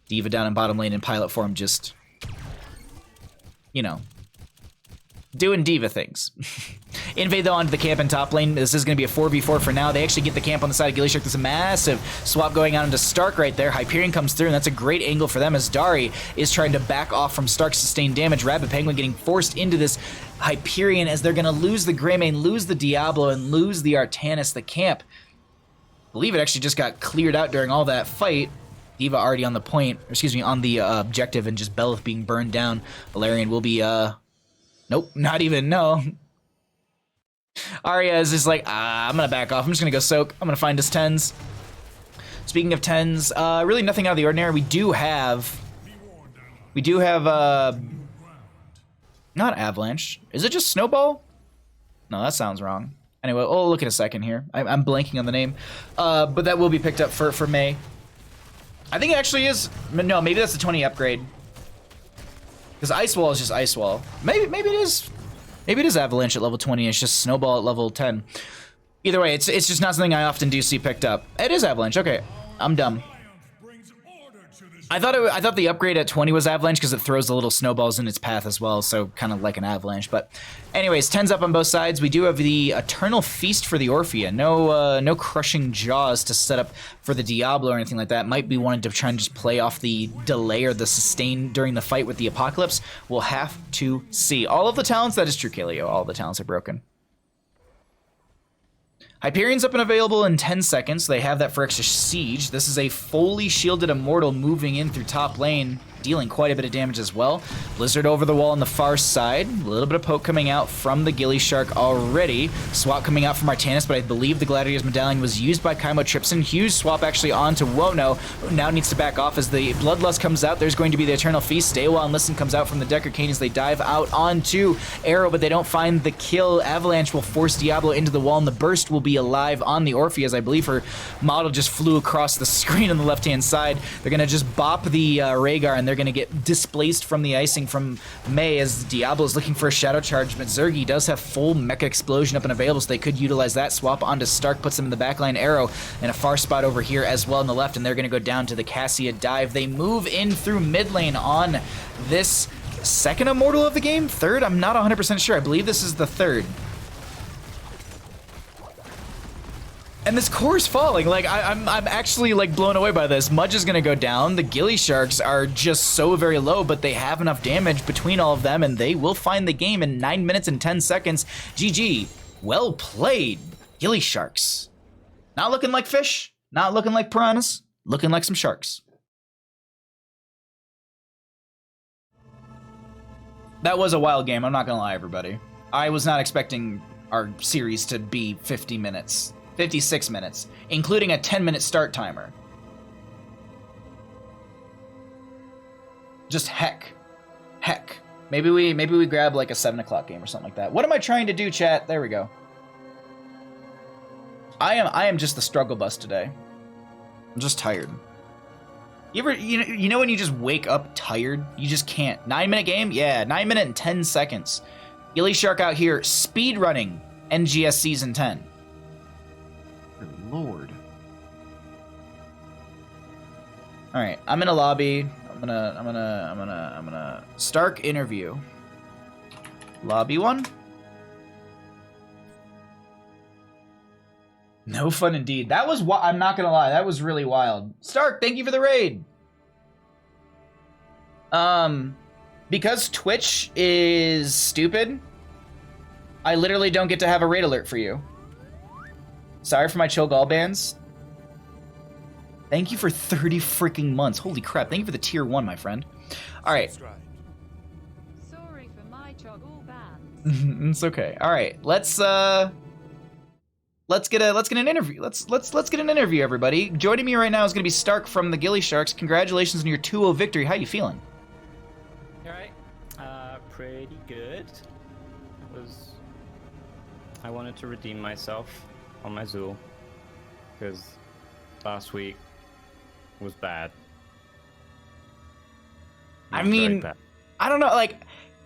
D.Va down in bottom lane in pilot form, just, you know, doing D.Va things. Invade, though, onto the camp in top lane. This is going to be a 4v4 for now. They actually get the camp on the side of gillyShark. There's a massive swap going on into Stark right there. Hyperion comes through, and that's a great angle for them as Dari is trying to back off from Stark's sustained damage. Rabbit Penguin getting forced into this Hyperion as they're going to lose the Greymane, lose the Diablo, and lose the Artanis. The camp, I believe it actually just got cleared out during all that fight. D.Va already on the point, or excuse me, on the objective, and just Beleth being burned down. Valerian will be, nope, not even, no. Arya is just like, I'm gonna back off. I'm just gonna go soak. I'm gonna find us 10s. Speaking of 10s, really nothing out of the ordinary. We do have, not Avalanche. Is it just Snowball? No, that sounds wrong. Anyway, we'll look in a second here. I'm blanking on the name, but that will be picked up for May. I think it actually is, no, maybe that's the 20 upgrade. Because Ice Wall is just Ice Wall. Maybe it is Avalanche at level 20, it's just Snowball at level 10. Either way, it's just not something I often do see picked up. It is Avalanche, okay. I'm dumb. I thought the upgrade at 20 was Avalanche because it throws the little snowballs in its path as well, so kind of like an Avalanche. But anyways, 10's up on both sides. We do have the Eternal Feast for the Orphea. No Crushing Jaws to set up for the Diablo or anything like that. Might be wanting to try and just play off the delay or the sustain during the fight with the Apocalypse. We'll have to see. All of the talents, that is true, Kaleo. All the talents are broken. Hyperion's up and available in 10 seconds. They have that for extra siege. This is a fully shielded Immortal moving in through top lane, dealing quite a bit of damage as well. Blizzard over the wall on the far side. A little bit of poke coming out from the gillyShark already. Swap coming out from Artanis, but I believe the Gladiator's Medallion was used by Kaimo Tripson. Huge swap actually onto Wono, who now needs to back off as the Bloodlust comes out. There's going to be the Eternal Feast. Stay While and Listen comes out from the Decker Cane as they dive out onto Arrow, but they don't find the kill. Avalanche will force Diablo into the wall, and the burst will be alive on the Orphea, as I believe her model just flew across the screen on the left-hand side. They're going to just bop the Rhaegar, and they're going to get displaced from the icing from May as Diablo is looking for a Shadow Charge, but Zergy does have full Mecha Explosion up and available, so they could utilize that. Swap onto Stark, puts him in the backline. Arrow in a far spot over here as well on the left, and they're going to go down to the Cassia dive. They move in through mid lane on this second Immortal of the game? Third? I'm not 100% sure. I believe this is the third. And this core's falling. Like, I'm actually like blown away by this. Mudge is gonna go down. The gillySharks are just so very low, but they have enough damage between all of them, and they will find the game in 9 minutes and 10 seconds. GG. Well played, gillySharks. Not looking like fish, not looking like piranhas, looking like some sharks. That was a wild game, I'm not gonna lie, everybody. I was not expecting our series to be 50 minutes. 56 minutes, including a 10-minute start timer. Just heck. Maybe we grab like a 7 o'clock game or something like that. What am I trying to do, chat? There we go. I am just the struggle bus today. I'm just tired. You know when you just wake up tired? You just can't. 9-minute game? Yeah, 9 minute and 10 seconds. gillyShark out here speed running NGS Season 10. Good Lord. All right, I'm in a lobby. I'm gonna Stark interview. Lobby 1. No fun indeed. That was I'm not gonna lie. That was really wild. Stark, thank you for the raid. Because Twitch is stupid, I literally don't get to have a raid alert for you. Sorry for my chill gall bans. Thank you for 30 freaking months. Holy crap. Thank you for the tier 1, my friend. All right. Sorry for my choggle bans. It's okay. All right. Let's get an interview. Let's get an interview, everybody. Joining me right now is going to be Stark from the gillySharks. Congratulations on your 2-0 victory. How you feeling? All right. Pretty good. I wanted to redeem myself on my Zool because last week was bad. I mean, I don't know. Like,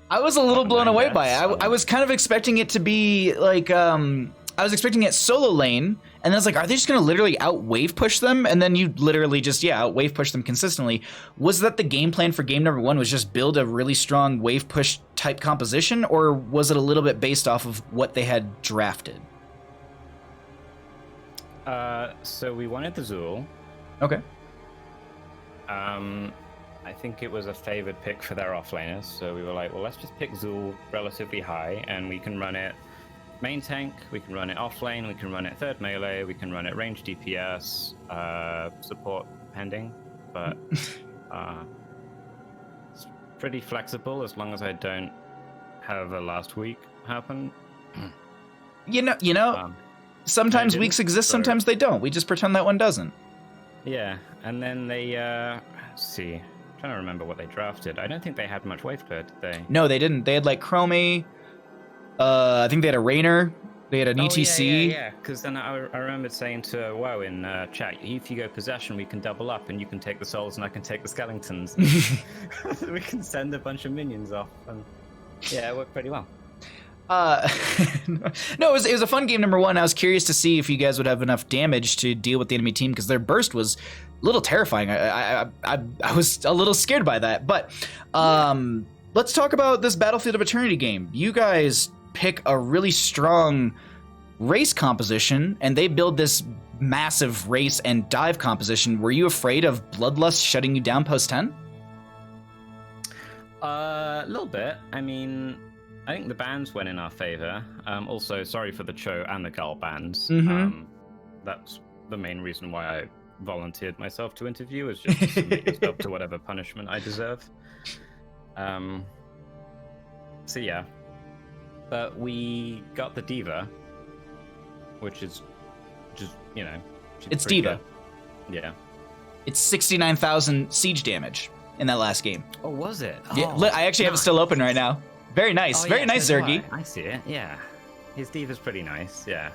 I was a little blown away by it. I was kind of expecting it to be like, I was expecting it solo lane, and then I was like, are they just gonna literally out wave push them? And then you literally just, out wave push them consistently. Was that the game plan for game number 1, was just build a really strong wave push type composition, or was it a little bit based off of what they had drafted? So we wanted the Zool. Okay. I think it was a favored pick for their offlaners, so we were like, well, let's just pick Zool relatively high, and we can run it main tank, we can run it offlane, we can run it third melee, we can run it range DPS, support pending, but it's pretty flexible as long as I don't have a last week happen. You know, sometimes weeks exist, sometimes they don't. We just pretend that one doesn't. Yeah, and then they, let's see, I'm trying to remember what they drafted. I don't think they had much wave clear, did they? No, they didn't. They had like Chromie. I think they had a Rainer. They had an ETC. Yeah, because then I remembered saying to WoW in chat, if you go possession, we can double up, and you can take the souls, and I can take the skeletons. We can send a bunch of minions off, and yeah, it worked pretty well. No, it was a fun game number 1. I was curious to see if you guys would have enough damage to deal with the enemy team, because their burst was little terrifying. I was a little scared by that. But let's talk about this Battlefield of Eternity game. You guys pick a really strong race composition, and they build this massive race and dive composition. Were you afraid of Bloodlust shutting you down post 10? A little bit. I mean, I think the bans went in our favor. Also, sorry for the Cho and the Gull bans. That's the main reason why I volunteered myself to interview, is just to submit yourself to whatever punishment I deserve. So yeah. But we got the Diva, which is just, you know... It's Diva. Good. Yeah. It's 69,000 siege damage in that last game. Oh, was it? Yeah, I actually have it still open right now. Very nice. Very nice, Zergy. I see it, yeah. His Diva's pretty nice, yeah.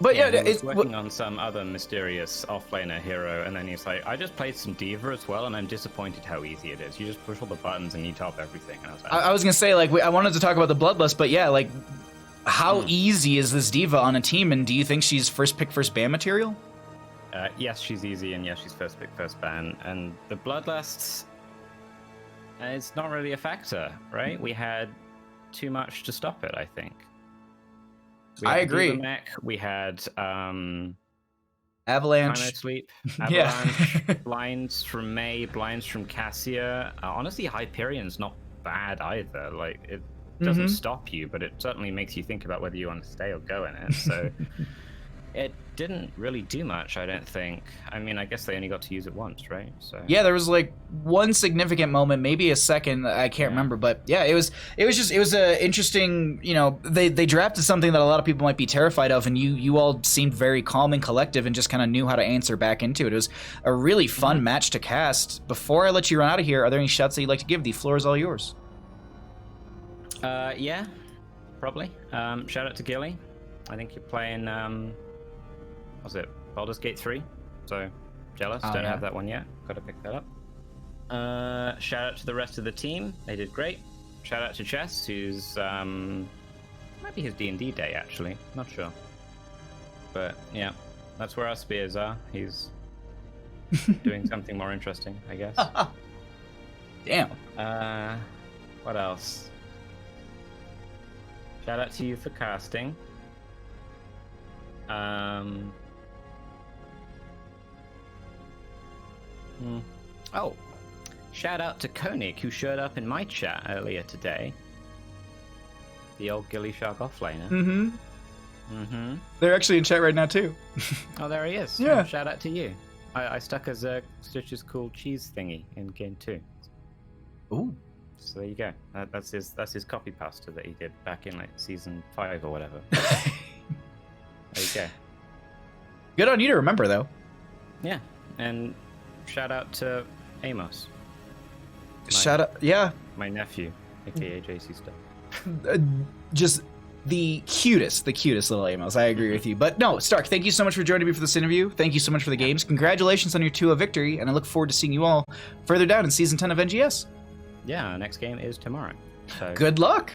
But yeah, it's working on some other mysterious offlaner hero, and then he's like, I just played some Diva as well, and I'm disappointed how easy it is. You just push all the buttons and you top everything. And I was like, I was gonna say, like, I wanted to talk about the Bloodlust, but yeah, like, how easy is this Diva on a team, and do you think she's first pick, first ban material? Yes, she's easy, and yes, she's first pick, first ban. And the Bloodlusts, it's not really a factor, right? We had too much to stop it, I think. I agree. Diva mech, we had Avalanche. Sleep, Yeah. Avalanche, blinds from May, blinds from Cassia. Honestly, Hyperion's not bad either. Like, it doesn't stop you, but it certainly makes you think about whether you want to stay or go in it. So it didn't really do much, I don't think. I mean, I guess they only got to use it once, right? So Yeah, there was like one significant moment, maybe a second, I can't remember, but yeah, it was a interesting, you know, they drafted something that a lot of people might be terrified of, and you all seemed very calm and collective and just kind of knew how to answer back into it. It was a really fun match to cast. Before I let you run out of here, are there any shouts that you'd like to give? The floor is all yours. Yeah, probably. Shout out to Gilly. I think you're playing, was it Baldur's Gate 3? So, jealous. Don't have that one yet. Got to pick that up. Shout out to the rest of the team. They did great. Shout out to Chess, who's, might be his D&D day, actually. Not sure. But, yeah, that's where our spears are. He's doing something more interesting, I guess. Damn. What else? Shout out to you for casting. Oh, shout out to Koenig, who showed up in my chat earlier today. The old gillyShark offlaner. They're actually in chat right now too. Oh, there he is. Yeah. Oh, shout out to you. I stuck as a Stitch's cool cheese thingy in game 2. Ooh. So there you go. That's his copy pasta that he did back in like season 5 or whatever. There you go. Good on you to remember, though. Yeah, and shout out to Amos. Shout out, yeah. My nephew, aka JC Stuff. Just the cutest little Amos. I agree with you. But no, Stark, thank you so much for joining me for this interview. Thank you so much for the games. Congratulations on your 2-0 victory, and I look forward to seeing you all further down in Season 10 of NGS. Yeah, our next game is tomorrow. So good luck!